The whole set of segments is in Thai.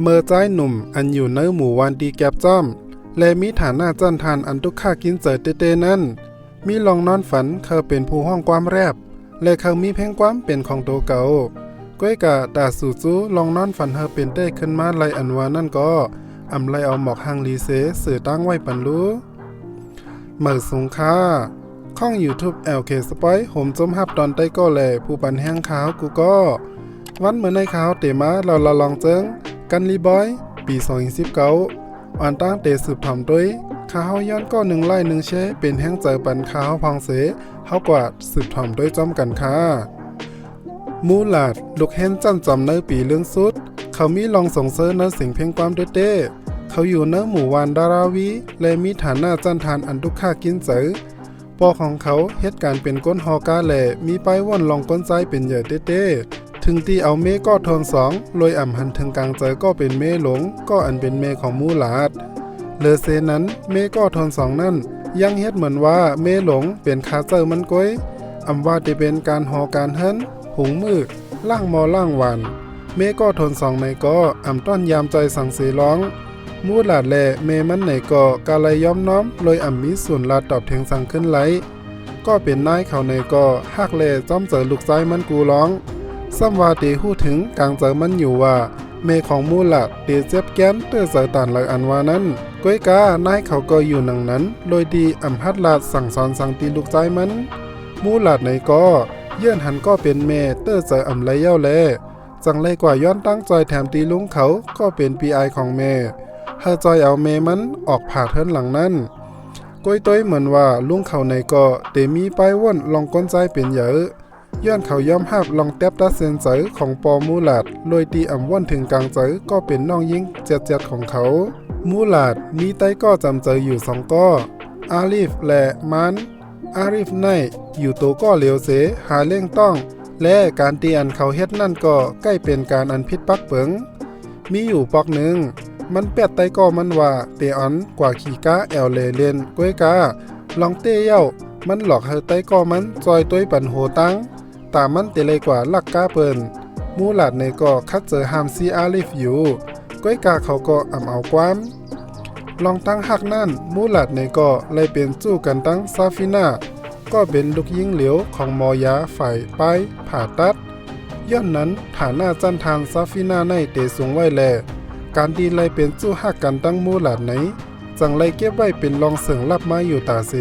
เมื่อใจหนุ่มอันอยู่ในหมู่วันดีแก็บจ้อมและมีฐานะจันทานอันทุกข้ากินเจอเตนั้นมีลองนอนฝันเขาเป็นผู้ห้องความแรบและเขามีเพลงความเป็นของตัวเก่าก้อยกะตาสู่จู้ลองนอนฝันเธอเป็นได้ขึ้นมาไลอันวานั่นก็อำไลเอาหมอกหางลีเสสื่อตั้งไว้ปันรู้เมื่อสงค่าข้อง YouTube LK Spoil โหมจมฮับตอนใต้ก็แลผู้ปันแห้งขาวกูก็วันเมื่อในขาวเตมาเราลองเจิงกันรีบอยปี2019อ่อนตั้งเตสืบถ่อมด้วยข้าวย้อนก็1ไร่1เชเป็นแห้งเจอปันขาวพองเสเฮากว่าสืบถ่อมด้วยจอมกันค่ะมูหลาดลูกเห็นจันจอมในปีเรื่องสุดเขามีลองส่งเสริมในสิ่งเพ่งความเต้เขาอยู่ในหมู่วานดาราวีและมีฐานะจันทานอันทุกข้ากินเจอปอของเขาเหตุการณ์เป็นก้นฮอกาแหล่มีไปว่อนลองก้นใจเป็นเหยื่อเต้ถึงที่เอาเมก็ทน2ลอยอ่ำหันถึงกลางเจอก็เป็นเมหลงก็อันเป็นเมของมูหลาดเลเซนั้นเมก็ทน2นั่นยังเฮ็ดเหมือนว่าเมหลงเป็นคาเจอมันก้อยอำว่าจะเป็นการหอการเฮิรนหุงมือล่างมอล่างหวานเมก็ทน2ในก็อำต้อนยามใจสั่งเสียร้องมูหลาดแลเมมันไหนก็กาไลย้อมน้อมลอยอ่ำมีส่วนลาตอบเทงสั่งขึ้นไหลก็เป็นนายเขาในก็ฮักแลจ้อมเจอลูกใจมันกูร้องซ้ำว่าเตหู้ถึงกลางเจอมันอยู่ว่าเมของมูหลาดเตเจ็บแก้นเตื้อเจอตานหลักอันว่านั้นก้อยกานายเขาก็อยู่หนังนั้นโดยดีอำฮัดลาดสั่งสอนสั่งตีลูกใจมันมูหลาดในก็เยื่อนหันก็เป็นเมเตื้อเจออำไรเย้าแลจังไรกว่าย้อนตั้งจอยแถมตีลุงเขาก็เป็นปีไอของเมเฮาจอยเอาเมมันออกผ่าเทินหลังนั้นก้อยต้อยเหมือนว่าลุงเขาในก็เตมีไปว่นลองก้นใจเป็นเยอะย้อนเขาย่อมหับลองแตบตาเซนเจอของปอมูหลาดโดยตีอ่ำว่นถึงกลางเจอก็เป็นน้องยิงเจ็ดของเขามูหลาดมีไต้ก็จำเจออยู่2ก้ออาลีฟและมันอาลีฟในอยู่ตัวก็เหลียวเสหาเล่งต้องและการตีอันเขาเฮ็ดนั่นก็ใกล้เป็นการอันพิษปักเปิงมีอยู่ปอกหนึ่งมันแปดไตก็มันว่าเตออนกว่าขี่ก้าแอลเลเล่นก้วยกาลองเต้เย้ามันหลอกเฮไตก็มันจอยต้วยปันโหตั้งตามันเตเลยกว่าลักก้าเปินมูหลาดในก็คัดเจอฮามซีอาลิฟอยู่ก้วยกาเขาก็อำเอาความลองตั้งหักนั่นมูหลาดในก็เลยเป็นจู้กันตั้งซาฟิน่าก็เป็นลูกยิงเหลียวของมอยาฝ่ายไปผ่าตัดย้อนนั้นฐานะจันทานซาฟิน่าในเตสูงไว้แลการดีเลยเป็นจู้หักกันตั้งมูหลาดไหนจังเลยเก็บไว้เป็นลองเสิงรับมาอยู่ตาเส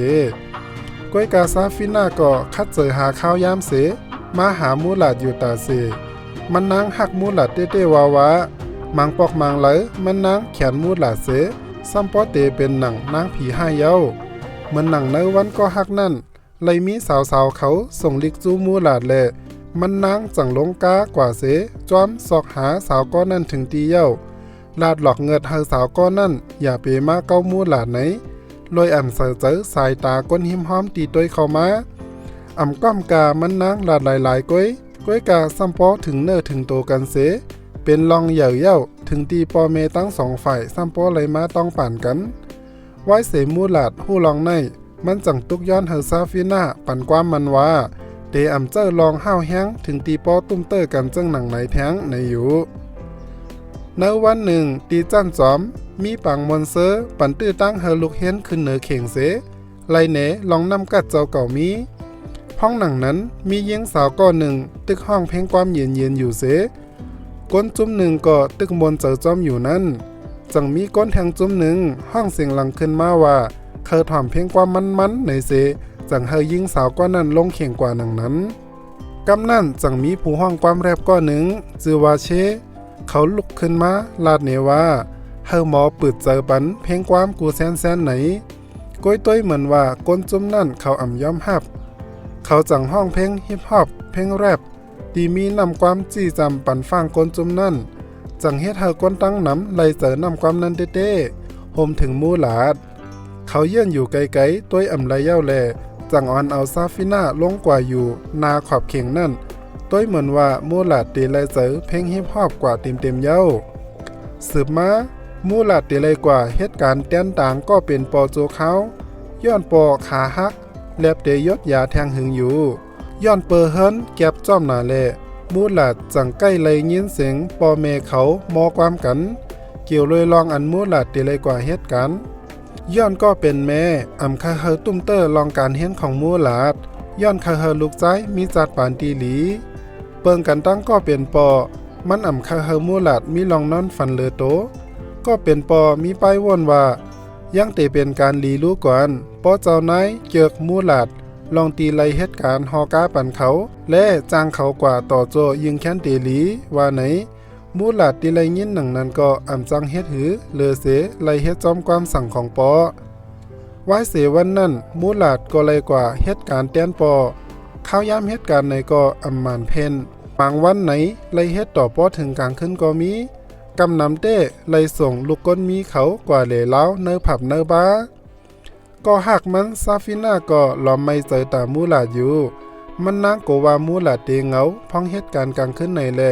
ก้อยกาซาฟิน่าก็คัดเจอหาข้าวยามเสมาหามูหลาดอยู่ตาเสมันนางหักมูหลาดเต้ๆวามังปอกมังเลยมันนางแขนมูหลาดเสซัมปอเตเป็นหนังนางผีห้าเย้าเหมือนหนังในวันก็หักนั่นเลยมีสาวๆเขาส่งลิกจูมูหลาดแลมันนางจังลงกากว่าเสจอมสอกหาสาวก้อนนั่นถึงตีเย้าลาดหลอกเงิดเฮาสาวก้อนนั่นอย่าเปมาเก้ามูหลาดไหนลอยอ่ำเสือเจอสายตาก้นหิมห้อมตีต้วยเข้ามาอ่ำก้อมกามันนางลาดหลายๆก้อยกาซัมปอถึงเนื้อถึงโตกันเสเป็นลองเหย่าเย้าถึงตีปอเมตั้ง2ฝ่ายซัมปอเลยมาต้องป่านกันไว้เสมูหลาดผู้ลองในมันจังตุกย้อนเฮอซาฟิน่าปั่นความมันว่าเตอ่ำเจ้าลองห้าวแห้งถึงตีปอตุ้มเตอร์กันจังหนังไหนแท้งในอยู่ในวันหนึ่งตีจั่นจอมมีปังมอนเซอร์ปั่นตื้อตั้งเฮอลูกเฮนขึ้นเหนือเข่งเสไลเนลองนำกัดเจ้าเก่ามีห้องหนังนั้นมีหญิงสาวก้อนหนึ่งตึกห้องเพ่งความเย็นอยู่เสก้นจุ้มหนึ่งก็ตึกมนเจอจอมอยู่นั้นจังมีก้นแทงจุ้มหนึ่งห้องเสียงหลังขึ้นมาว่าเคยถอมเพียงความมันในเสจังเฮยยิงสาวก้อนนั้นลงเข่งกว่าหนังนั้นกำนั่นจังมีผู้ห้องความแรบก้อนหนึ่งจือว่าเชเขาลุกขึ้นมาลาดเนว่าเฮอหมอปืดเจอปันเพียงความกูแซนไหนก้อยต้วยเหมือนว่าก้นจุ้มนั่นเขาอ่ำย้อมหับเขาจังห้องเพลงฮิปฮอปเพลงแรปตีมีนำความจี้จำปันฟังก้นจุ้มนั่นจังเฮ็ดเฮอก้นตั้งน้ำไล่เจอนำความนั้นเต้ๆโฮมถึงมูหลาดเขาเยื่อนอยู่ไกลๆต้วยอ่ำไรเย้าแลจังอ่อนเอาซาฟิน่าลงกว่าอยู่นาขอบเข่งนั่นต้วยเหมือนว่ามูหลาดตีไลเจอเพลงฮิปฮอปกว่าเต็มเย้าสืบมามูหลาดตีไลกว่าเหตุการณ์เต้นต่างก็เป็นปอโจเขาย้อนปอขาหักแลบเตยศยาแทงหึงอยู่ย้อนเปอเฮิรนแก็บจ้อมหนาแลมูหลาดจังใกล้ไลยินเสียงปอเมเขามอความกัน เกี่ยวเลยลองอันมูหลาดตีเลยกว่าเฮ็ดกันย้อนก็เป็นแม่อำคาเฮอตุ้มเตอร์ลองการเฮ็ดของมูหลาดย้อนคาเฮอลูกใจมีจัดปานตีหลีเปิงกันตั้งก็เป็นปอมันอำคาเฮอมูหลาดมีลองนอนฝันเลอโตก็เป็นปอมีป้ายว่นว่ายังเตเป็นการลีรู้ก่อนปอเจ้านายเจือกมูหลาดลองตีไลเหตุการณ์ฮอกาปันเขาและจ้างเขากว่าต่อโจยิงแค้นเตหลีว่าไหนมูหลาดตีไลยินหนังนั้นก็อำจังเฮ็ดหือเลอเสไลเฮ็ดจอมความสั่งของปอไว้เสวันนั้นมูหลาดก็เลยกว่าเหตุการณ์แต้นปอข้าวยามเหตุการณ์ไหนก็อำมานเพนบางวันไหนไลเฮ็ดต่อปอถึงกลางขึ้นก็มีกำนำเต้ไลส่งลูกก้นมีเขากว่าเหล่เล้าเนอผับเนอบาก็หักมันซาฟิน่าก็ลอมไม่เจอตามูหลาดอยู่มันนางโกวามูหลาดเตงเหงาพ้องเหตุการณ์กลางขึ้นในแล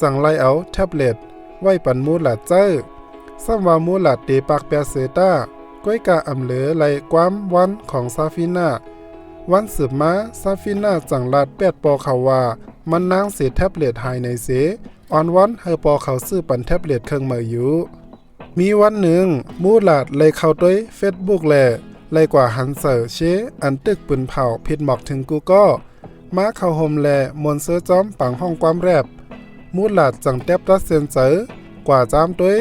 สั่งไล่เอาแท็บเล็ตไว้ปันมูหลาดเจ้อซ้ำว่ามูหลาดเตปากแปเซต้าก้อยกาอำเหลือไล่ความวันของซาฟิน่าวันสืบมาซาฟิน่าจังลาดแปดปอเขาว่ามันนางเสียแท็บเล็ตหายในเสออนวันเฮอปอเขาซื้อปันแท็บเล็ตเครื่องมืออยู่มีวันหนึ่งมูหลาดเลยเข้าด้วยเฟซบุ๊กแลเลยกว่าหันเสอเชอันตึกปืนเผาผิดหมอกถึงกูก็มาเข้าโฮมแลมนเสื้อจอมปังห้องความแรบมูหลาดจังแทบรัดเซนเซอร์กว่าจามด้วย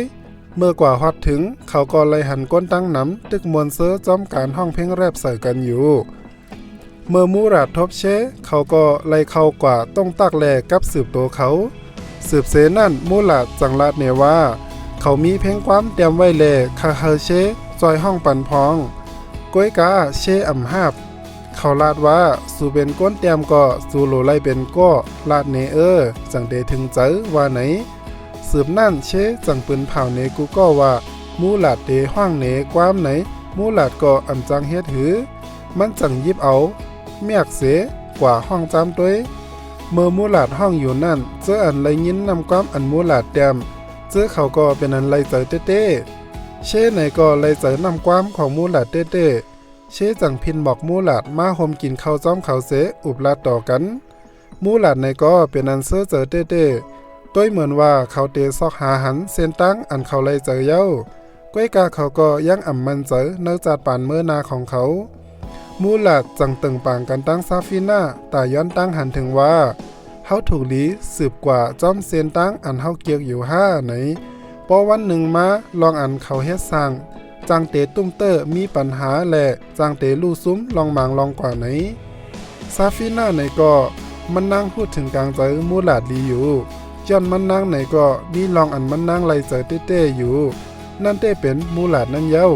เมื่อกว่าฮอดถึงเขาก็เลยหันก้นตั้งน้ำตึกมนเสื้อจอมการห้องเพลงแรบเสอกันอยู่เมื่อมูหลาดทบเชเขาก็เลยเข้ากว่าต้องตักแลกับสืบตัวเขาสืบเสนั่นมูหลาดจังลาดเนว่าเขามีเพลงความเตรียมไว้แลคาเฮเชจอยห้องปันพองก้อยกาเชอำหาบเขาลาดว่าสูเป็นก้นเตรียมก็สูโลไลเป็นก็ลาดเนจังเดถึงเจอว่าไหนสืบนั่นเชจังปืนเผาเนกูก็ว่ามูหลาดเดห้องเนความไหนมูหลาดก็อำจังเฮ็ดหือมันจังยิบเอาเมียกเสกว่าห้องจำด้วยเมื่อมูหลาดห้องอยู่นั่นเจออันไรยินนำความอันมูหลาดเตรียมเจอเขาก็เป็นอันไรเจอเต้เชไหนก็เลยเจอนำความของมูหลาดเต้เชจังพินบอกมูหลาดมาห่มกินข้าวจ้อมเขาเสอุบลาดต่อกันมูหลาดในก็เป็นอันเสื้อเจอเต้ต้วยเหมือนว่าเขาเตซอกหาหันเส้นตั้งอันเขาเลยเจอเย้าก้อยกาเขาก็ยังอ่ำมันเจอเนื้อจัดปานเมื่อนาของเขามูหลาดจังตึงปางกันตั้งซาฟิน่าแต่ย้อนตั้งหันถึงว่าเขาถูกลีสืบกว่าจ้อมเส้นตั้งอันเขาเกียกอยู่5ไหนพอวันหนึ่งมาลองอันเขาเฮ็ดสร้างจังเตตุ้มเตอร์มีปัญหาและจังเตลู่ซุ้มลองหมางลองกว่าไหนซาฟิน่าไหนก็มันนั่งพูดถึงกลางใจมูหลาดดีอยู่จนมันนั่งไหนก็มีลองอันมันนั่งไล่เจอเต้อยู่นั่นเต้เป็นมูหลาดนั่นเย้า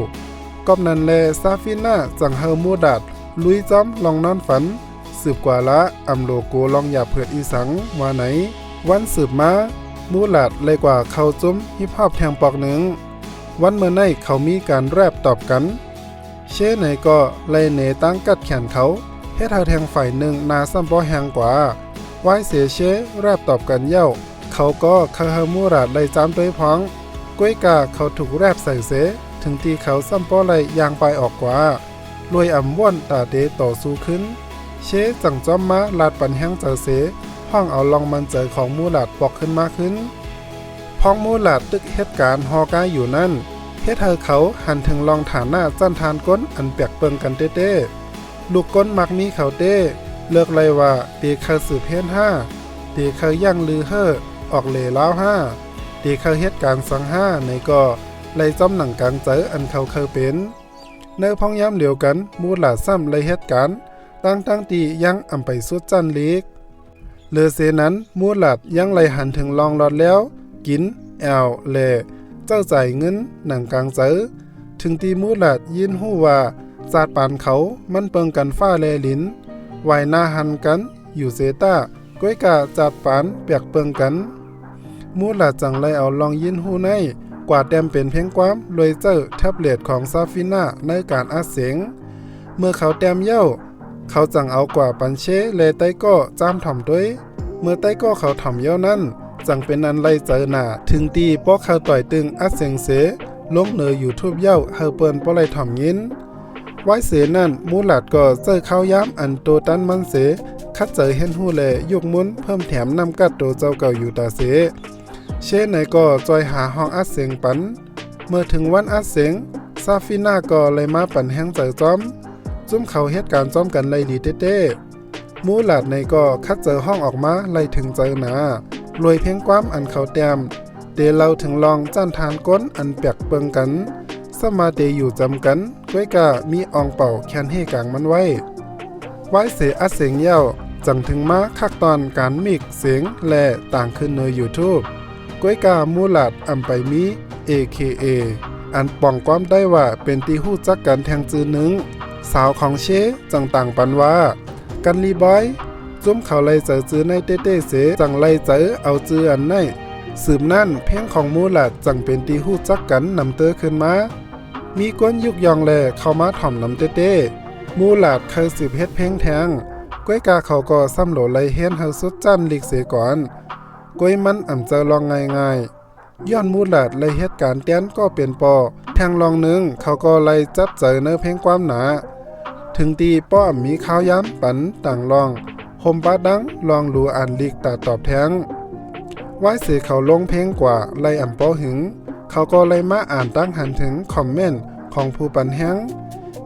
กอบนั้นแลซาฟิน่าจังเฮอมูหลาดลุยจ้อมลองนอนฝันสืบกว่าละอำโลโกลองอย่าเผิดอีสังว่าไหนวันสืบมามูหลาดเลยกว่าเขาจุ้มฮิปฮอปแทงปอกหนึ่งวันเมื่อในเขามีการแรบตอบกันเช่ไหนก็เลยเนตั้งกัดแขนเขาเฮ็ดเธอแทงฝ่ายหนึ่งนาซ้ำป้อแหงกว่าไว้เสียเชแรบตอบกันเย้าเขาก็คาเฮมูราดเลยจามด้วยพ้องก้วยกาเขาถูกแรบใส่เสถึงที่เขาซ้ำป้อเลยยางไปออกกว่าลวยอ่ำว่อนตาเดต่อสู้ขึ้นเชจังจอมมาลาดปันแห้งเจอเสห้องเอาลองมันเจอของมูหลาดปอกขึ้นมาขึ้นพ้องมูหลาดตึกเหตุการณ์ฮอกาอยู่นั่นเฮ็ดให้เขาหันถึงลองฐานหน้าจันทานก้นอันแปลกเปิงกันเต้ลูกก้นมักมีเขาเต้เลิกเลยว่าตีเคยสืบเฮ็ด5ตีเคยย่างลือออกเหล่ล้าว5ตีเคยเหตุการณ์สัง5ในก็เลยจอมหนังกลางเจออันเขาเคยเป็นเนื้อพ้องย้ำเดียวกันมูหลาดซ้ำเลยเหตุการณ์ตั้งตียังอำไปสุดจันลีกเลือเสนั้นมูหลาดยังเลยหันถึงลองรอดแล้วกินแอลเล่เจ้าจ่ายเงินหนังกลางเจอถึงตีมูหลาดยินหู้ว่าจาดปานเขามันเปิงกันฟ้าแลลินไวหน้าหันกันอยู่เซต้าก้อยกาจาดปานเปียกเปิงกันมูหลาดจังเลยเอาลองยินหู้ในกว่าแต้มเป็นเพียงความลอยเจ้าแท็บเล็ตของซาฟิน่าในการอัดเสียงเมื่อเขาแต้มเย้าเขาจังเอากว่าปันเชเลไต้ก็จ้ามถ่อมด้วยเมื่อไต้ก็เขาถ่อมเย้านั้นจังเป็นอันไล่เจอหน้าถึงตีป้อเขาต่อยตึงอัดเสียงเสลงเหนืออยู่ทุบเย้าเฮอเปิ้นป้อไล่ถ่อมยินไว้เสนั่นมูหลาดก็เจอเข้าย้ำอันโตตันมันเสคัดเจอเห็นหู้แลยกมุนเพิ่มแถมนำกัดโตเจ้าเก่าอยู่ตาเสเช เช่นไหนก็จอยหาห้องอัดเสียงปันเมื่อถึงวันอัดเสียงซาฟิน่าก็เลยมาปั่นแห้งใจจ้อมจุ้มเขาเหตุการณ์จ้อมกันเลยดีเต้ๆมูหลาดในก็คัดเจอห้องออกมาไล่ถึงเจอหนารวยเพียงความอันเขาแต้มเดเราถึงลองจ้านทานก้นอันเปียกเปิงกันสมาเดอยู่จำกันก้วยกะมีอองเป่าแคนให้กลางมันไว้เสอัดเสียงเย้าจังถึงมาคักตอนการมิกเสียงและต่างขึ้นใน YouTube ก้วยกามูหลาดอำไปมี AKA อันป่องความได้ว่าเป็นตีหู้จักกันแทงจือหนึ่งสาวของเชจังต่างปันว่ากันรีบอยจุ้มเขาไล่เจอจือในเต้เสจังไล่เจอเอาจืออันในสืบนั่นเพ่งของมูหลาดจังเป็นตีหู้จักกันนำเตอขึ้นมามีก้นยุกยองแลเข้ามาถ่อมนำเต้มูหลาดเคยสืบเฮ็ดเพ่งแทงก้วยกาเขาก็ซ้ำโหลไล่เฮ็ดเฮาสุดจันลิกเสก่อนก้วยมันอ่ำเจอลองง่ายย้อนมูหลาดไล่เฮ็ดการเตี้ยนก็เป็นปอแทงลองหนึ่งเขาก็ไล่จับเจอเนื้อเพ่งความหนาถึงตีป้อมมีข้าวย้ำปันต่างลองหมปาดังลองรูอ่านลิกตาตอบแทงเสเขาลงเพ่งกว่าไล่อ่ำป้อหึงเขาก็ไล่มาอ่านตั้งหันถึงคอมเมนต์ของผู้ปันแห้ง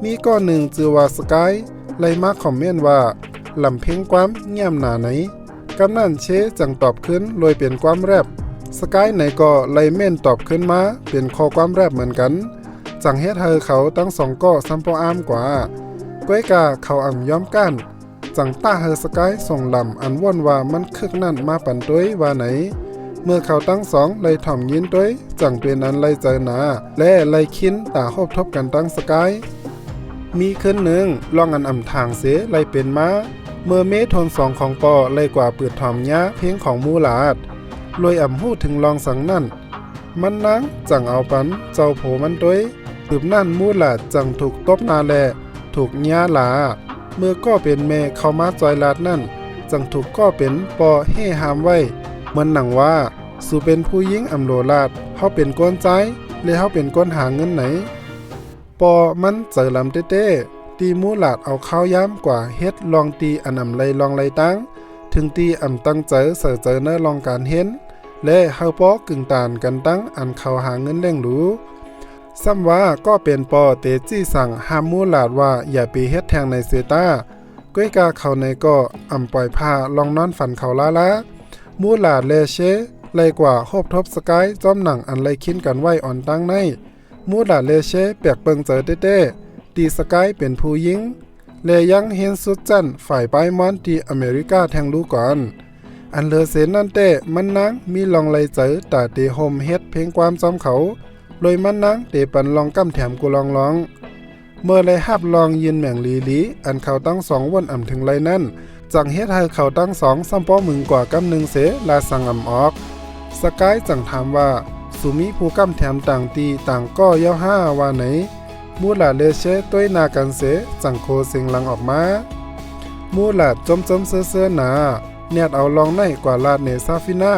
มีก้อนหนึ่งจือว่าสกายไล่มาคอมเมนต์ว่าลำเพ่งความเงียบหนาไหนกำนั่นเชจังตอบขึ้นโดยเป็นความแรบสกายไหนก็ไล่เม่นตอบขึ้นมาเป็นข้อความแรบเหมือนกันจังเฮ็ดเธอเขาตั้งสองก็ซัมปออามกว่าก้วยกาเขาอ่ำย้อมก้านจังต้าเฮอสกายส่งลำอันว่อนว่ามันคึกนั่นมาปั่นต้วยว่าไหนเมื่อเขาตั้งสองไล่ถ่อมยินต้วยจังเป็นอันไล่เจอหนาและไล่คินตาคบทบกันตั้งสกายมีขึ้นหนึ่งลองอันอ่ำทางเสไล่เป็นมาเมื่อเมทนสองของปอไล่กว่าเปิดถ่อมยะเพียงของมูหลาดลอยอ่ำหู้ถึงลองสังนั่นมันนังจังเอาปันเจ้าโผมันต้วยสืบนั่นมูหลาดจังถูกตบนาแลถูกย้าหลาเมื่อก็เป็นแม่เข้ามาจอยลาดนั่นจังถูกก็เป็นปอเฮหามไว้เหมือนหนังว่าสู่เป็นผู้หญิงอำโลลาดเฮาเป็นก้นใจและเฮาเป็นก้นหาเงินไหนปอมันเจอลำเต้ตีมูหลาดเอาข้าวย้ำกว่าเฮ็ดลองตีอันอำไลลองไลตั้งถึงตีอำตั้งเจอเสือเจอเนื้อลองการเห็นและเฮาปอกึ่งตานกันตั้งอันเขาหาเงินเล่งหรูซ้ำว่าก็เป็นปอเตจี้สั่งห้ามมูหลาดว่าอย่าไปเฮ็ดแทงในเซตาก้วยกาเขาในก็อำปล่อยผ้าลองนอนฝันเขาละมูหลาดเลเชไล่กว่าโคบทบสกายจ้อมหนังอันไล่คินกันไว้อ่อนตั้งในมูหลาดเลเชเปียกเปิงเจอเต้ตีสกายเป็นผู้หญิงเลยังเห็นสุดจันฝ่ายไปมอนที่อเมริกาแทงรู้ก่อนอันเลอเสนนั่นเต้มันนังมีลองไล่เจอตาเตโฮมเฮ็ดเพลงความจอมเขาโดยมันนังเตปันลองกำแถมกูลองเมื่อไล่ฮับลองยินแม่งลีอันเขาตั้งสองวนอ่ำถึงไล่นั่นจังเฮ็ดให้เขาตั้งสองซ้ำป้อมึงกว่ากำหนึ่งเสลาสังอ่ำออกสกายจังถามว่าสุมีผู้กำแถมต่างตีต่างก็เย้าห้าว่าไหนมูหลาเลเชต้วยนากันเสจังโคเสียงลังออกมามูหลาจมเสื้อหนาเนียดเอาลองในกว่าลาดเนซาฟิน่า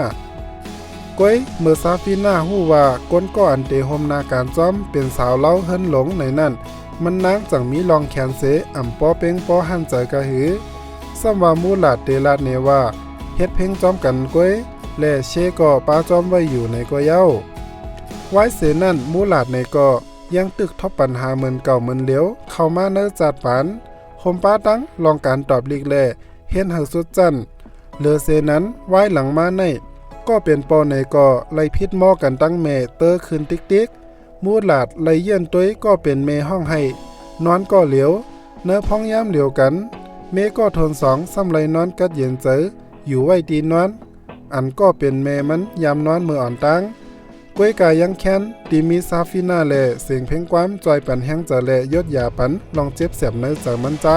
ก้อยเมื่อซาฟิน่าฮู้ว่าก้นก็อันเตโฮมนาการจ้อมเป็นสาวเล่าเฮิรนหลงในนั่นมันนางจังมีลองแขนเสอ่ำปอเป้งปอหันใจกะหือซ้ำว่ามูหลาดเตลาดเนว่าเฮ็ดเพ่งจ้อมกันก้อยและเชก็ป้าจ้อมไว้อยู่ในก็เย้าเสนั่นมูหลาดในก็ยังตึกทบปัญหาเหมือนเก่าเหมือนเหลียวเข้ามาเนื้อจัดปานคมป้าตั้งลองการตอบลีกแลเห็นหักสุดจันเหลือเสนั้นหลังมาในก็เป็นปอในก็ไล่พิษหม้อกันตั้งแม่เตอขึ้นติ๊กมูหลาดไล่เยี่ยนต้วยก็เป็นเมห้องให้นอนก็เหลียวเนื้อพ้องย้ำเหลียวกันเมก็ทนสองซ้ำไล่นอนกัดเย็นเจออยู่ไว้ตีนอนอันก็เป็นเมมันยามนอนมืออ่อนตั้งก้วยกายังแค้นตีมีซาฟิน่าแลเสียงเพ่งความจอยปันแห้งจะแลยดยาปันลองเจ็บเสียบเนื้อจากมันใจ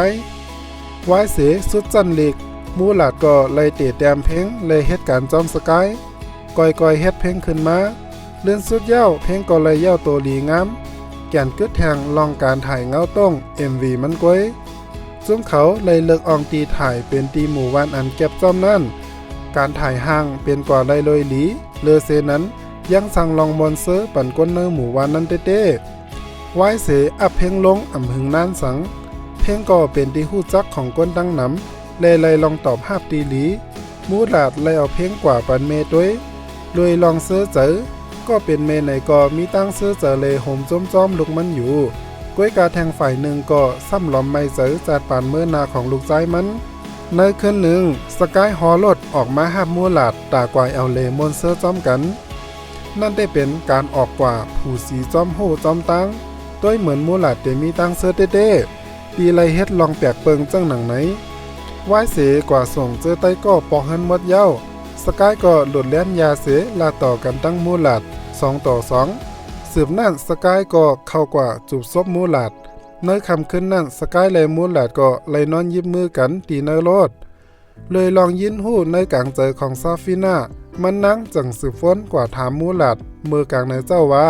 เสสุดจันเล็กมูหลาดก็ไล่เตะแต้มเพ่งเลยเฮ็ดการจอมสกายก้อยเฮ็ดเพ่งขึ้นมาเลื่อนสุดเย้าเพ่งก็เลยเย้าโตลีงามแก่นกึดแทงลองการถ่ายเงาต้ง MV มันก้อยซุ่มเขาเลยเลิกอองตีถ่ายเป็นตีหมู่วันอันเก็บจอมนั่นการถ่ายห่างเป็นกว่าไล่ลอยหลีเลอเซนั้นยังสั่งลองมอนเซอร์ปั่นก้นเนื้อหมู่วันนั้นเต้เสอับเพ่งลงอ่ำหึงน่านสังเพ่งก็เป็นที่หู้จักของก้นตั้งน้ำเลยลองตอบภาพตีหลีมูหลาดเลยเอาเพ่งกว่าปันเมต้วย ลุยลองซื้อเจอก็เป็นเมไหนก็มีตั้งซื้อเจอเลยห่มจ้อมๆลูกมันอยู่ก้วยกาแทงฝ่ายหนึ่งก็ซ้ำหลอมไม่เจอจัดปานเมื่อนาของลูกใจมันในคืนหนึ่งสกายฮอรถออกมาหับมูหลาดตากวายเอาเลมอนเซอร์จ้อมกันนั่นได้เป็นการออกกว่าผู้สีจ้อมโหจ้อมตั้งด้วยเหมือนมูหลาดเดมีตั้งเซอร์เต้ๆปีไรเฮ็ดลองแปลกเปิงจังหนังไหนไหว้เสกว่าส่งเจอไต้ก็ปอกเฮินหมดเย้าสกายก็หลุดเลี้ยนยาเสลาต่อกันตั้งมูหลาด2 ต่อ 2สืบนั่นสกายก็เข้ากว่าจูบซบมูหลาดในคำขึ้นนั่นสกายและมูหลาดก็เลยนอนยิบมือกันตีในรถเลยลองยินหู้ในกลางใจของซาฟิน่ามันนั่งจังสืบฟ้นกว่าถามมูหลาดมือกลางในเจ้าว่า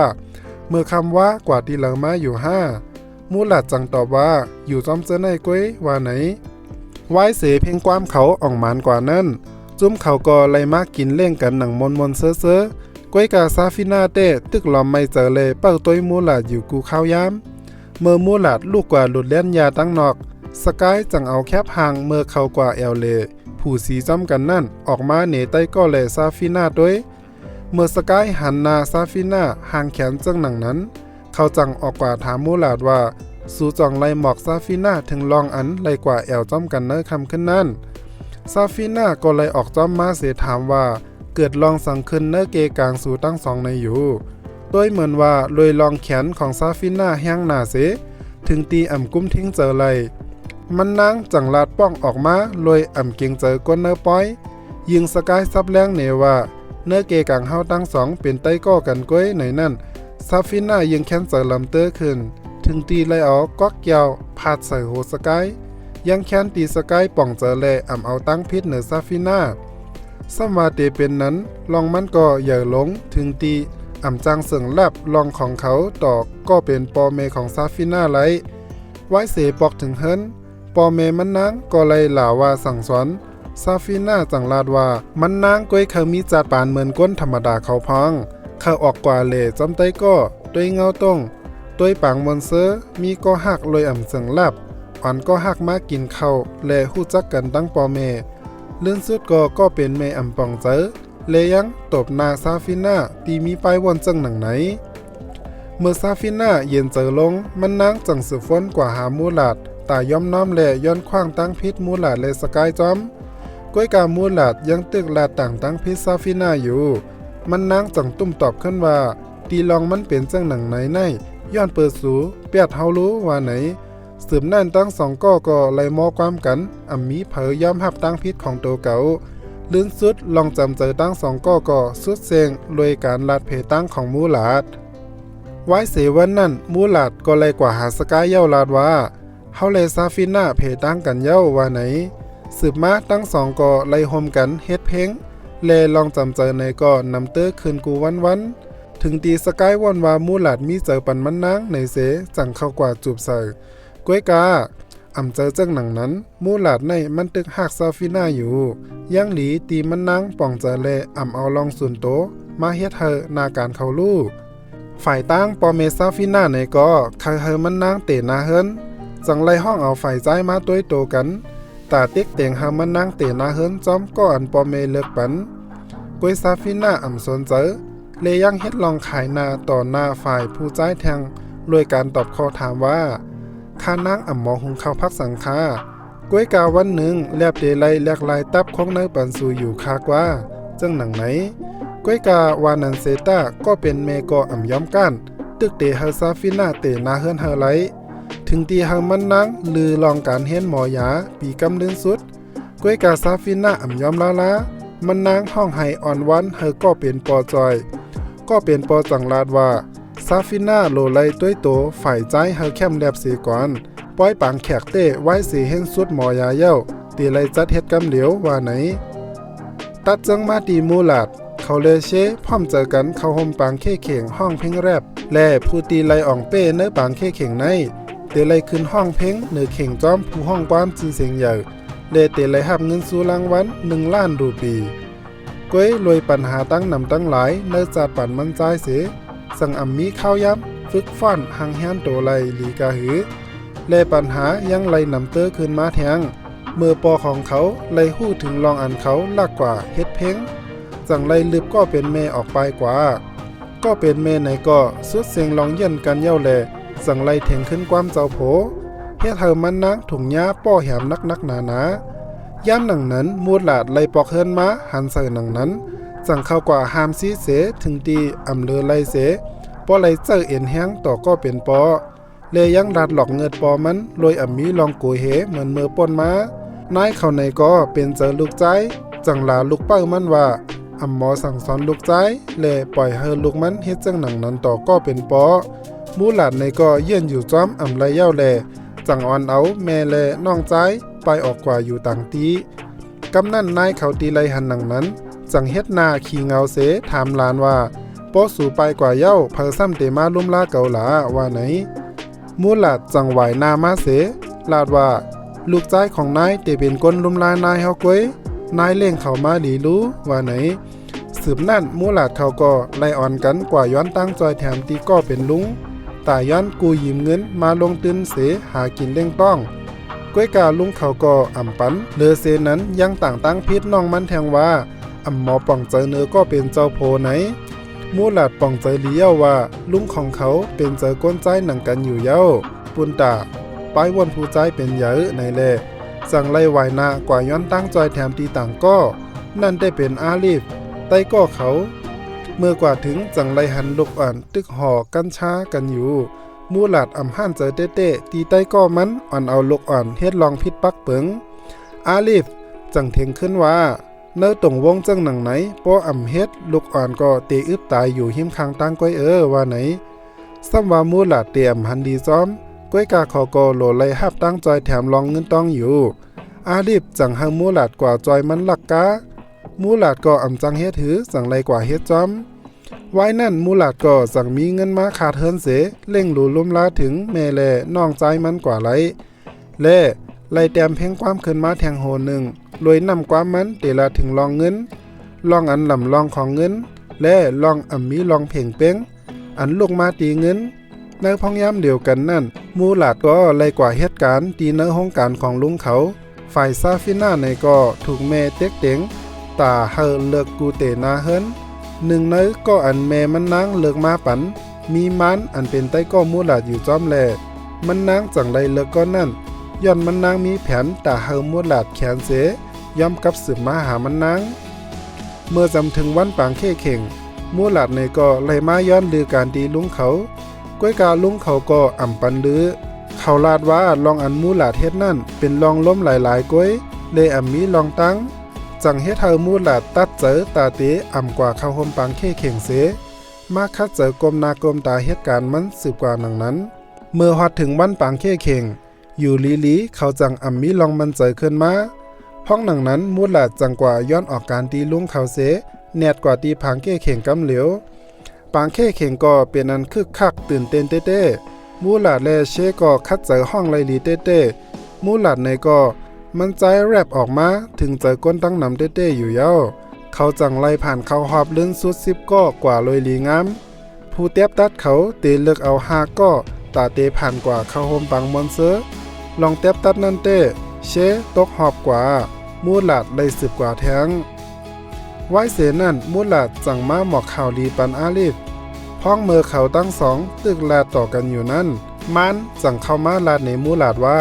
เมื่อคำว่ากว่าที่เหลือมาอยู่5มูหลาดจังตอบว่าอยู่จอมเจอในก้วยว่าไหนไว้เสเพียงความเขาอ่องหมานกว่านั้นจุ้มเขาก็เลยมากินเล่งกันหนังมนเซ้อก้วยกาซาฟิน่าเต้ตึกหลอมไม่เจอเลยเป้าต้วยมูหลาดอยู่กูข้าวยามเมื่อมูหลาดลูกกว่าหลุดเล่นยาตั้งนอกสกายจังเอาแคบห่างเมื่อเขากว่าแอลเลผู้สีจ้ำกันนั่นออกมาเหนใต้ก็เลยซาฟิน่าด้วยเมื่อสกายหันหน้าซาฟิน่าห่างแขนจังหนังนั้นเขาจังออกกว่าถามมูหลาดว่าสู่จองไลหมอกซาฟิน่าถึงลองอันไลกว่าแอลจ้ำกันเนื้อคำขึ้นนั่นซาฟิน่าก็เลยออกจ้ำมาเสียถามว่าเกิดลองสั่งขึ้นเนื้อเกกลางสู่ตั้ง2ในอยู่ด้วยเหมือนว่าลอยลองแขนของซาฟิน่าแห้งหนาเสถึงตีอ่ำกุ้มทิ้งเจอเลยมันนางจังลาดป้องออกมาลอยอ่ำเก่งเจอก้นเนื้อป้อยยิงสกายซับแรงเนว่าเนื้อเกกลางเฮาตั้ง2เป็นไต้ก้อกันก้อยในนั่นซาฟิน่ายิงแขนเจอลำเตอขึ้นถึงตีเลยเอาก๊อกเกียวพาดใส่โหสกายยังแขนตีสกายป่องเจอแลอ่ำเอาตั้งพิษเหนือซาฟิน่าสมาเตเป็นนั้นลองมันก็อย่าหลงถึงตีอ่ำจังเสิงแลบลองของเขาต่อก็เป็นปอเมของซาฟิน่าไลไว้เสปอกถึงเฮิรนปอเมมันนางก็เลยหล่าว่าสั่งสอนซาฟิน่าจังลาดว่ามันนางก้อยเขามีจัดปานเหมือนก้นธรรมดาเขาพังเขาออกกว่าเลจำไต้ก็ด้วยเงาต้งด้วยปางมอนเซอร์มีก็หักเลยอ่ำเสิงแลบอ่อนก็หักมากินเข้าและหู้จักกันตั้งปอเมลื่นสุดก็เป็นเมอ่ำปองเจอเลยยังตบหน้าซาฟิน่าตีมีป้ายวนจังหนังไหนเมื่อซาฟิน่าเย็นเจอลงมันนางจังสืบฟ้นกว่าหามูหลาดตาย่อมน้อมแลย้อนขว้างตั้งพิษมูหลาดเลยสกายจอมก้อยกามูหลาดยังตึกลาดต่างตั้งพิษซาฟิน่าอยู่มันนางจังตุ้มตอบขึ้นว่าตีลองมันเป็นจังหนังไหนในย้อนเปิดสูเปียดเฮารู้ว่าไหนสืบนั่นตั้ง2ก็เลยมอความกันอ่ำมีเผยย่อมหับตั้งพิษของตัวเก่าลื่นสุดลองจำเจอตั้ง2ก็สุดเซงโดยการลาดเพตั้งของมูหลาดไว้เสวันนั่นมูหลาดก็เลยกว่าหาสกายเย้าลาดว่าเฮาเลยซาฟิน่าเพตั้งกันเย้าว่าไหนสืบมาตั้ง2ก็เลยโฮมกันเฮ็ดเพลงเลลองจำเจอในก็นำเตอคืนกูวันถึงตีสกายวันว่ามูหลาดมีเจอปันมันนางในเสจังเข้ากว่าจูบใส่ก้วยกาอ่ำเจอจังหนังนั้นมูหลาดในมันตึกหักซาฟิน่าอยู่ยังหลีตีมันนางป่องเจอเลอ่ำเอาลองส่วนโตมาเฮ็ดเธอนาการเขาลูกฝ่ายตั้งปอเมซาฟิน่าในก็ใครเฮมันนางเตนาเฮินจังไล่ห้องเอาฝ่ายใจมาต้วยโตกันตาติ๊กเตียงเฮมันนางเตนาเฮินจอมก็อันปอเมเลิกปันก้วยซาฟิน่าอ่ำสนเจอเลยยังเฮ็ดลองขายนาต่อหน้าฝ่ายผู้ใจแทงโดยการตอบข้อถามว่าข้านางอ่ำหมอหุงข้าวพักสังคาก้วยกาวันหนึ่งแลบเดลัยแลกลายตับของในปันสูอยู่คากว่าจังหนังไหนก้วยกาวานันเซตาก็เป็นเมกออ่ำย้อมกันตึกเตเฮซาฟิน่าเตนาเฮินเฮไลถึงตีเฮมันนางลือลองการเฮ็นหมอยาปีกำเดินสุดก้วยกาซาฟิน่าอ่ำย้อมลามันนางห้องไห้อ่อนวันเฮก็เป็นปอจอยก็เป็นปอจังลาดว่าซาฟิน่าโลไลต้วยโตฝ่ายใจเฮาแคมแลบสีก่อนป้อยปางแขกเต้ไว้สีเฮงสุดหมอยาเย้าตีไลจัดเฮ็ดกำเหลียวว่าไหนตัดจังมาตีมูหลาดเขาเลเชพร้อมเจอกันเขาห่มปางเข้เข่งห้องเพ่งแรบและผู้ตีไลอ่องเป้เนื้อปางเข้เข่งในเตไลขึ้นห้องเพ่งเนื้อเข่งจอมผู้ห้องความจีเสียงใหญ่เลเตไลหับเงินสู่รางวัล1 ล้านรูปีก้วยรวยปัญหาตั้งนำตั้งหลายเนื้อจัดปั่นมันใจเสียสั่งอ่ำมีข้าวย้ำฝึกฟ้อนหังแฮนโตไลลีกาหือและปัญหายังไลนำเตอขึ้นมาแทงเมื่อปอของเขาไลหู้ถึงลองอันเขาลากกว่าเฮ็ดเพ่ง จังไล่ลึบก็เป็นเมออกไปกว่าก็เป็นเมไหนก็สุดเสียงลองเย็นกันเย้าแลจังไล่เถ่งขึ้นความเจ้าโผเฮ็ดเธอมันนักถุงยาป้อแหมนักหนาย่านหนังนั้นมูดหลาดไล่ปอกเฮินมาหันใส่หนังนั้นจังเข้ากว่าหามซีเสถึงตีอำเลอไล่เสป้อไล่เจอเอ็นแห้งต่อก็เป็นปอเลยยังดัดหลอกเงิดปอมันโดยอ่ำมีลองโกยเหเหมือนเมื่อป่นมานายเข้าในก็เป็นเจอลูกใจจังลาลูกเป้ามันว่าอำหมอสั่งสอนลูกใจและปล่อยให้ลูกมันเฮ็ดจังหนังนั้นต่อก็เป็นปอมูหลาดในก็เยื่อนอยู่จ้อมอำไรเย้าแลจังอ่อนเอาแม่และน้องใจไปออกกว่าอยู่ต่างตีกำนั่นนายเขาตีไลหันหนังนั้นจังเฮ็ดนาขี่เงาเสถามหลานว่าป้อสู่ไปกว่าเย้าเพอซ้ำเตมาลุ่มลาเกาหลาว่าไหนมูหลาดจังไหวนามาเสลาดว่าลูกใจของนายเตเป็นก้นลุ่มลานายเฮากวยนายเล่งเข้ามาดีรู้ว่าไหนสืบนั่นมูหลาดเขาก็ไล่อ่อนกันกว่าย้อนตั้งจอยแถมตีก็เป็นลุงตาย้อนกูยืมเงินมาลงตื่นเสหากินเล่งต้องก้วยกาลุงเขาก็อ่ำปันเลอเซนั้นยังต่างตั้งพิษน้องมันแทงว่าอ่ำหมอป่องเจอเนื้อก็เป็นเจ้าโพไหนมูหลาดป่องเจอเลี้ยวว่าลุงของเขาเป็นเจอก้นใจหนังกันอยู่เย้าปุนตาป้ายวนผู้ใจเป็นเยอะในแลสั่งไล่ไหวหน้ากว่าย้อนตั้งจอยแถมตีต่างก็นั่นได้เป็นอาลีฟไต้ก็เขาเมื่อกว่าถึงจังไล่หันลูกอ่อนตึกห่อกันช้ากันอยู่มูหลาดอำห้านเจอเต้ตีไต้ก็มันอ่อนเอาลูกอ่อนเฮ็ดลองพิษปักเปิงอาลีฟจังเทงขึ้นว่าเนื้อตรงวงจังหนังไหนป้ออำเฮ็ดลูกอ่อนก็เตอึบตายอยู่หิมคางตั้งก้อยว่าไหนซ้ำว่ามูหลาดเตรียมหันดีซ้อมก้อยกาขอก็โหลไล่หับตั้งจอยแถมลองเงินต้องอยู่อาลีฟจังหังมูหลาดกว่าจอยมันลักกามูหลาดก็อำจังเฮ็ดถือสั่งไล่กว่าเฮ็ดจอมไว้นั่นมูหลาดก็สั่งมีเงินมาขาดเฮินเสเล่งหลูลุ่มลาถึงแม่แลน้องใจมันกว่าไล่ไล่แต้มเพ่งความขึ้นมาแทงโหนึงลอยนำความมันเตละถึงลองเงินลองอันลำลองของเงินและลองอ่ำมีลองเพ่งเป้งอันลูกมาตีเงินในพ้องย้ำเดียวกันนั่นมูหลาดก็ไล่กว่าเหตุการณ์ตีเนื้อห้องการของลุงเขาฝ่ายซาฟิน่าในก็ถูกแม่เต็กเต็งตาเฮอเลิกกูเตนาเฮินหนึ่งเนื้อก็อันแม่มันนางเลิกมาปันมีมันอันเป็นไต้ก็มูหลาดอยู่จอมแลมันนางจังไดเลิกก็นั่นย้อนมันนางมีแผนตาเฮอมูหลาดแขนเสย่อมกับสืบมาหามันนางเมื่อจำถึงวันปางเข้เข่งมูหลาดในก็ไล่มาย้อนลือการดีลุงเขาก้อยกาลุงเขาก็อ่ำปันลือเขาลาดว่าลองอันมูหลาดเฮ็ดนั่นเป็นลองล้มหลายๆก้อยเลยอ่ำมีลองตั้งจังเฮ็ดเธอมูหลาดตัดเจอตาเตอ่ำกว่าเข้าห่มปางเข้เข่งเสมาคัดเจอกลมนากลมตาเหตุการณ์มันสืบกว่าหนังนั้นเมื่อฮอดถึงวันปางเข้เข่งอยู่ลีเขาจังอ่ำมีลองมันเจอขึ้นมาห้องหนังนั้นมูหลาดจังกว่าย้อนออกการตีลุงเขาเสแนดกว่าตีผางเข้เข่งกำเหลียวปางเข้เข่งก็เป็นอันคึกคักตื่นเต้นเต้มูหลาดและเชก็คัดเจอห้องไลลีเต้มูหลาดในก็มันใจแรบออกมาถึงเจอก้นตั้งนำเต้อยู่เย้าเขาจังไล่ผ่านเขาหอบลื่นสุด10ก็กว่าลอยลีงามผู้เตียบตัดเขาเตเลือกเอา5ก็ตาเตผ่านกว่าเข้าโฮมปังมอนเซอร์ลองเตียบตัดนั่นเต้เชตกหอบกว่ามูหลาดได้10กว่าแทงไว้เสนั่นมูหลาดจังมาหมอกข่าวดีปันอาลีฟพ้องเมื่อเขาตั้ง2ตึกลาดต่อกันอยู่นั้นมันจังเข้ามาลาดในมูหลาดว่า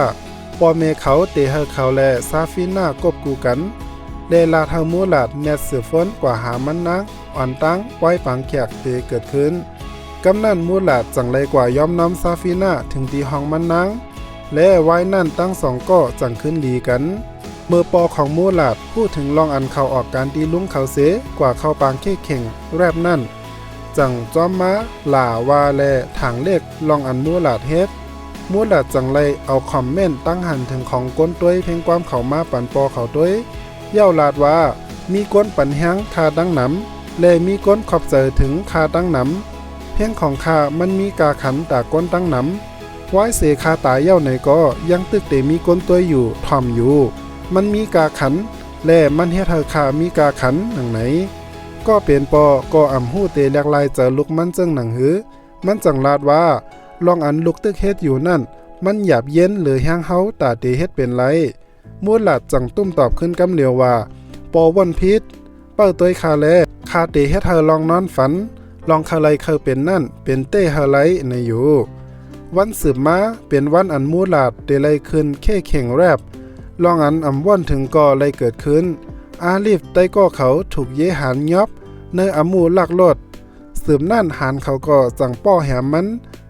ปอเมเขาเตเฮเขาและซาฟิน่ากบกูกันเลลาเฮามูหลาดแนดสืบฝนกว่าหามันนักอ่อนตั้งปล่อยปังแขกเตเกิดขึ้นกำนั่นมูหลาดจังไรกว่ายอมน้ำซาฟิน่าถึงตีห้องมันนังและไว้นั่นตั้ง2ก็จังขึ้นดีกันเมื่อปอของมูหลาดพูดถึงลองอันเขาออกการตีลุงเขาเสกว่าเข้าปางเข้เข่งแรบนั่นจังจอมมาหล่าว่าแลทางเลขลองอันมูหลาดเฮ็ดมูหลาดจังไรเอาคอมเมนต์ตั้งหันถึงของก้นต้วยเพ่งความเขามาปันปอเขาต้วยเย้าลาดว่ามีก้นปันแห้งคาดังหนำและมีก้นขอบเจอถึงคาดังหนำเพียงของคามันมีกาขันตาก้นตั้งหนำไว้เสคาตายเย้าในก็ยังตึกเตมีก้นต้วยอยู่ทอมอยู่มันมีกาขันและมันเฮ็ดให้คามีกาขันหนังไหนก็เป็นปอก็อ่ำหู้เตแลกลายเจอลุกมันจึงหนังหือมันจังลาดว่าลองอันลุกตึกเฮ็ดอยู่นั่นมันหยาบเย็นหรือแห้งเฮาตาเตเฮ็ดเป็นไรมูหลาดจังตุ้มตอบขึ้นกำเหลียวว่าปอว่นพิษ เป้าตัวคาแลคาเตเฮ็ดเธอลองนอนฝันลองคาไลเคยเป็นนั่นเป็นเต้เฮไลในอยู่วันสืบมาเป็นวันอันมูลาดเตไลขึ้นเข้เข่งแรบลองอันว่อนถึงก่อไลเกิดขึ้นอาลีฟใต้ก่อเขาถูกเยหันยอบเนอมูลักลดสืบนั่นหานเขาก็จังป้อแหมมัน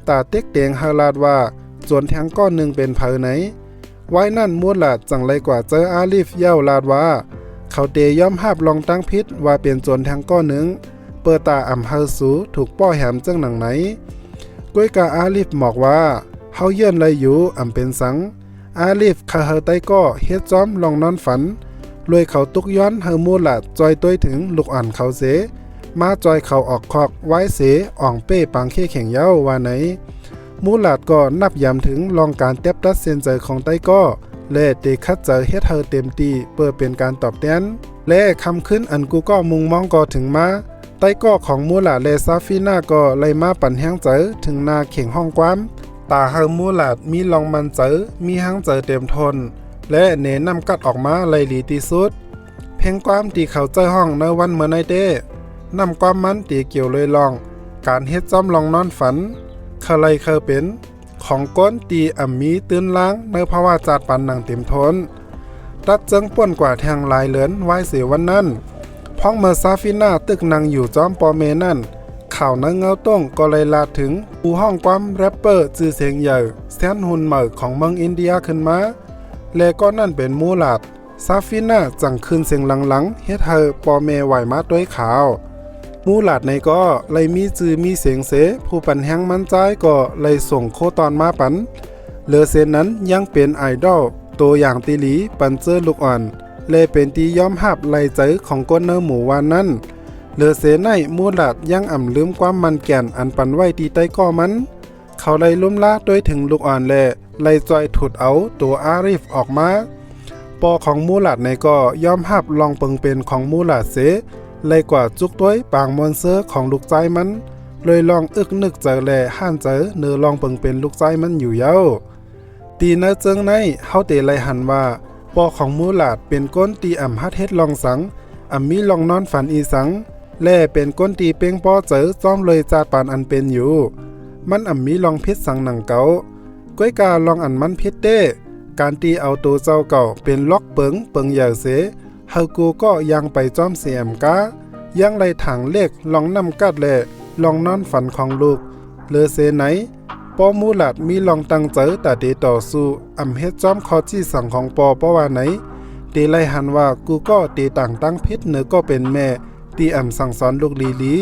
ตาเต็กเตียงฮาลาดว่าจวนแทงก้อนหนึ่งเป็นเผอไหนไว้นั่นมูลาดจังไรกว่าเจออาลีฟเย้าลาดว่าเขาเตย่อมหาบลองตั้งพิษว่าเป็นจวนแทงก้อนหนึ่งเปิดตาเฮาสูถูกป้อแหมจังหนังไหนก้วยกาอาลีฟบอกว่าเฮาเยื่อนไรอยู่เป็นสังอาลีฟคาเฮใต้ก็เฮ็ดจ้อมลองนอนฝันรวยเขาตุกย้อนเฮามูลาดจอยต้วยถึงลูกอ่อนเขาเสมาจอยเขาออกคอกไว้เสอ่องเป้ปังเข้แข่งเย้าว่าไหนมูลาดก็นับยำถึงลองการเต็บตัดเส้นใจของไต้ก็และเตคัดเจอเฮ็ดเฮาเต็มตีเพื่อเป็นการตอบแทนและคำขึ้นอันกูก็มุงมองก็ถึงมาไต้ก็ของมูลาดและซาฟีน่าก็ไล่มาปั่นแห้งเจอถึงนาเข่งห้องความตาเฮามูลาดมีลองมันเจอมีห้างเจอเต็มทนและเนนำกัดออกมาไล่ลีที่สุดเพ่งความตีเขาเจอห้องในวันเมื่อในเต้นำความมันตีเกี่ยวเลยลองการเฮ็ดจ้อมลองนอนฝันเคยเคยเป็นของก้นตีมีตื้นล้างในภาวะจัดปันหนังเต็มทนตัดเจิงป่วนกว่าแทงลายเหลือนไว้เสียวันนั้นพ้องเมื่อซาฟิน่าตึกนางอยู่จอมปอเมนั่นข่าวนังเงาต้งก็เลยลาถึงผู้ห้องความแรปเปอร์จื่อเสียงใหญ่แซนฮุนเหมอของเมืองอินเดียขึ้นมาและก็นั่นเป็นมูลาดซาฟิน่าจังคืนเสียงหลังๆเฮ็ดเธอปอเมไหวมาด้วยข่าวมูหลาดในก็เลยมีจือมีเสียงเสผู้ปันแห้งมันใจก็เลยส่งโคตอนมาปันเลอเซนนั้นยังเป็นไอดอลตัวอย่างตีหลีปันเจอลูกอ่อนเลยเป็นตีย้อมหับไล่ใจของก้นเนื้อหมูวานนั้นเลอเซนในมูหลาดยังลืมความมันแก่นอันปันไว้ตีใต้ก้อมันเขาเลยล้มละด้วยถึงลูกอ่อนและไล่จอยถุดเอาตัวอาริฟออกมาปอของมูหลาดในก็ย้อมหับลองเปิงเป็นของมูหลาดเสเลยกว่าจุกต้วยปางมอนเซอร์ของลูกใจมันเลยลองอึกนึกเจอแลห้านเจอเนื้อลองเปิงเป็นลูกใจมันอยู่เย้าตีเนื้อเจิงในเฮาเตเลยหันว่าปอของมูหลาดเป็นก้นตีฮัดเฮ็ดลองสังมีลองนอนฝันอีสังและเป็นก้นตีเป้งปอเจอจ้อมเลยจาปานอันเป็นอยู่มันมีลองพิษสังหนังเก่าก้วยกาลองอันมันพิษเต้การตีเอาตัวเจ้าเก่าเป็นล็อกเปิงใหญ่เสเฮากูก็ยังไปจ้อมเสียมกายังไล่ถังเล็กลองนำกัดและลองนอนฝันของลูกเลอเสไหนปอมูหลัดมีลองตั้งเจอแต่เดต่อสู้เฮ็ดจ้อมคอจี้สั่งของปอว่าไหนตีไล่หันว่ากูก็ตีต่างตั้งพิษเนื้อก็เป็นแม่ตีสั่งสอนลูกลี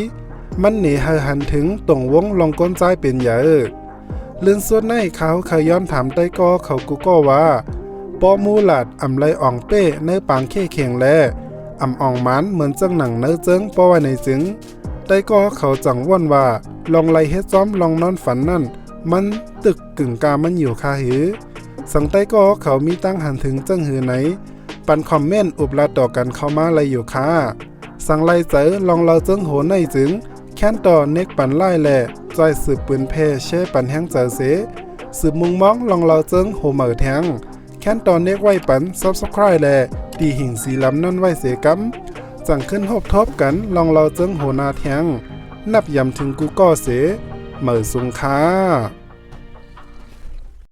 มันหนีเฮาหันถึงตรงวงลองก้นใจเป็นใหญ่เลื่อนส่วนในเขาเคยย้อนถามใต้ก็เขากูก็ว่าปอมูหลาดไลอ่องเป้เนื้อปางเข้เข่งแลอ่องมันเหมือนจังหนังเนื้อเจิงป้อไว้ในจึงได้ก็เขาจังว่นว่าลองไล่เฮ็ดจ้อมลองนอนฝันนั่นมันตึกกึ่งกามันอยู่คาหือสังใต้ก็เขามีตั้งหันถึงจังหือไหนปันคอมเมนต์อุบลาต่อกันเข้ามาไล่อยู่ค่ะสังไล่เจอลองเราเจิงโหในจึงแค้นต่อเน็กปันไล่แหล่จอยสืบปืนเพเช่ปันแห้งเจอเสสืบมุงมองลองเราเจิงโหเหมอแทงแค้นตอนเน็กไว้ปัน Subscribe แลตีหิ่งสีลำนั่นไว้เสกำจังขึ้นหบทบกันลองเราเจิงโหนาแทงนับยำถึงกูก็เสเหมอสุงค้า